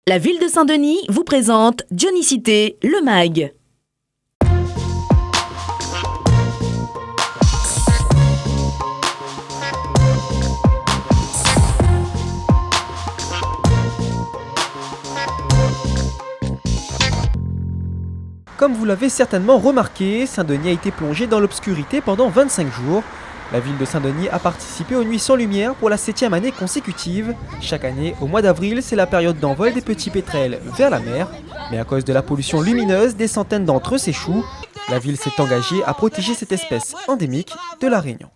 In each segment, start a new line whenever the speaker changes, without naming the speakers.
La ville de Saint-Denis vous présente Dionysité, le MAG.
Comme vous l'avez certainement remarqué, Saint-Denis a été plongé dans l'obscurité pendant 25 jours. La ville de Saint-Denis a participé aux Nuits sans lumière pour la 7e année consécutive. Chaque année, au mois d'avril, c'est la période d'envol des petits pétrels vers la mer. Mais à cause de la pollution lumineuse, des centaines d'entre eux s'échouent. La ville s'est engagée à protéger cette espèce endémique de la Réunion.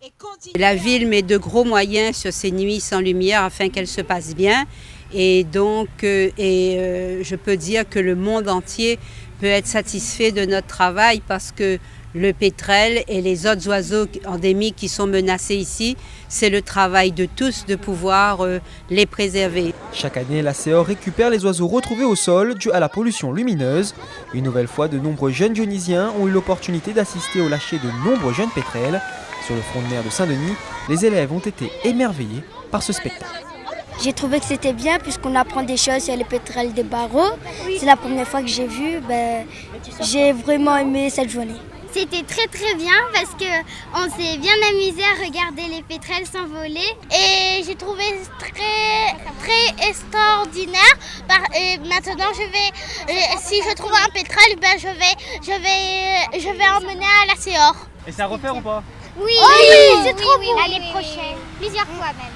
La ville met de gros moyens sur ces nuits sans lumière afin qu'elles se passent bien. Et donc, je peux dire que le monde entier peut être satisfait de notre travail parce que le pétrel et les autres oiseaux endémiques qui sont menacés ici, c'est le travail de tous de pouvoir les préserver.
Chaque année, la CEOR récupère les oiseaux retrouvés au sol dû à la pollution lumineuse. Une nouvelle fois, de nombreux jeunes dionysiens ont eu l'opportunité d'assister au lâcher de nombreux jeunes pétrels. Sur le front de mer de Saint-Denis, les élèves ont été émerveillés par ce spectacle.
J'ai trouvé que c'était bien puisqu'on apprend des choses sur les pétrels des barreaux. C'est la première fois que j'ai vu, j'ai vraiment aimé cette journée.
C'était très bien parce qu'on s'est bien amusé à regarder les pétrels s'envoler et j'ai trouvé très extraordinaire. Maintenant si je trouve un pétrel, je vais emmener à la CEOR.
Et c'est à refaire ou pas?
Oui, c'est trop beau. L'année prochaine, plusieurs fois même.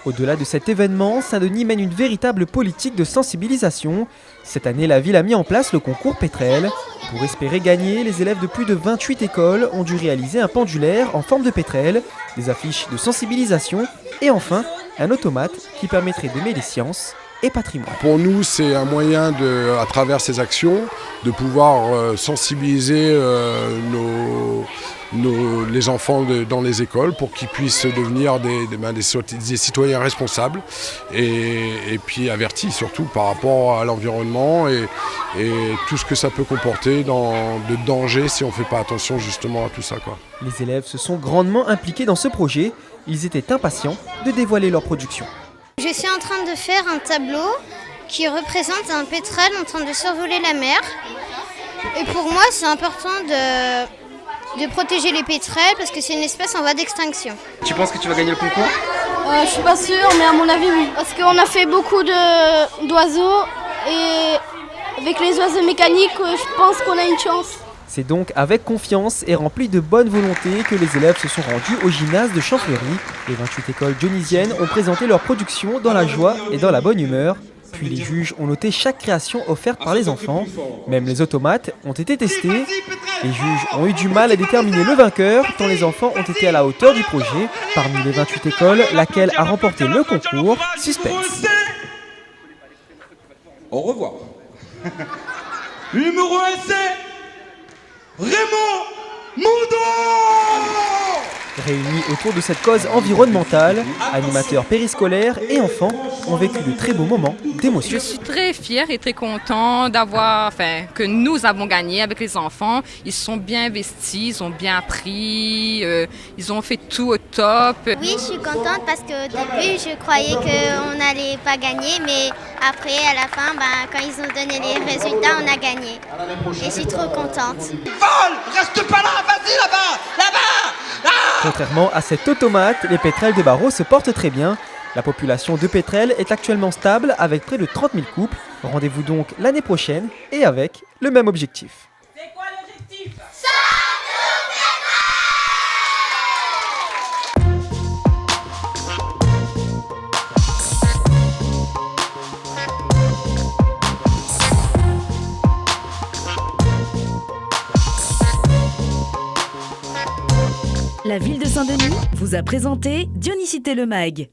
Au-delà de cet événement, Saint-Denis mène une véritable politique de sensibilisation. Cette année, la ville a mis en place le concours pétrel. Pour espérer gagner, les élèves de plus de 28 écoles ont dû réaliser un pendulaire en forme de pétrel, des affiches de sensibilisation et enfin un automate qui permettrait d'aimer les sciences et patrimoine.
Pour nous, c'est un moyen, à travers ces actions, de pouvoir sensibiliser les enfants dans les écoles pour qu'ils puissent devenir des citoyens responsables et puis avertis surtout par rapport à l'environnement et tout ce que ça peut comporter de danger si on ne fait pas attention justement à tout ça, quoi.
Les élèves se sont grandement impliqués dans ce projet. Ils étaient impatients de dévoiler leur production.
Je suis en train de faire un tableau qui représente un pétrel en train de survoler la mer. Et pour moi, c'est important de protéger les pétrels parce que c'est une espèce en voie d'extinction.
Tu penses que tu vas gagner le concours?
Je suis pas sûre, mais à mon avis oui. Parce qu'on a fait beaucoup d'oiseaux et avec les oiseaux mécaniques, je pense qu'on a une chance.
C'est donc avec confiance et rempli de bonne volonté que les élèves se sont rendus au gymnase de Champfleury. Les 28 écoles dionysiennes ont présenté leur production dans la joie et dans la bonne humeur. Puis les juges ont noté chaque création offerte par les enfants. Même les automates ont été testés. Les juges ont eu du mal à déterminer le vainqueur, tant les enfants ont été à la hauteur du projet. Parmi les 28 écoles, laquelle a remporté le concours? Suspense.
Au revoir. Numéro 1, c'est Raymond Mondo!
Réunis autour de cette cause environnementale, animateurs périscolaires et enfants ont vécu de très beaux moments d'émotion.
Je suis très fière et très contente que nous avons gagné avec les enfants. Ils sont bien investis, ils ont bien appris, ils ont fait tout au top.
Oui, je suis contente parce qu'au début, je croyais qu'on n'allait pas gagner, mais après, à la fin, quand ils ont donné les résultats, on a gagné. Et je suis trop contente.
Vol! Reste pas là! Vas-y là-bas! Là-bas!
Contrairement à cet automate, les pétrels des barreaux se portent très bien. La population de pétrels est actuellement stable avec près de 30 000 couples. Rendez-vous donc l'année prochaine et avec le même objectif.
C'est quoi l'objectif?
La ville de Saint-Denis vous a présenté Dionysité, le MAG.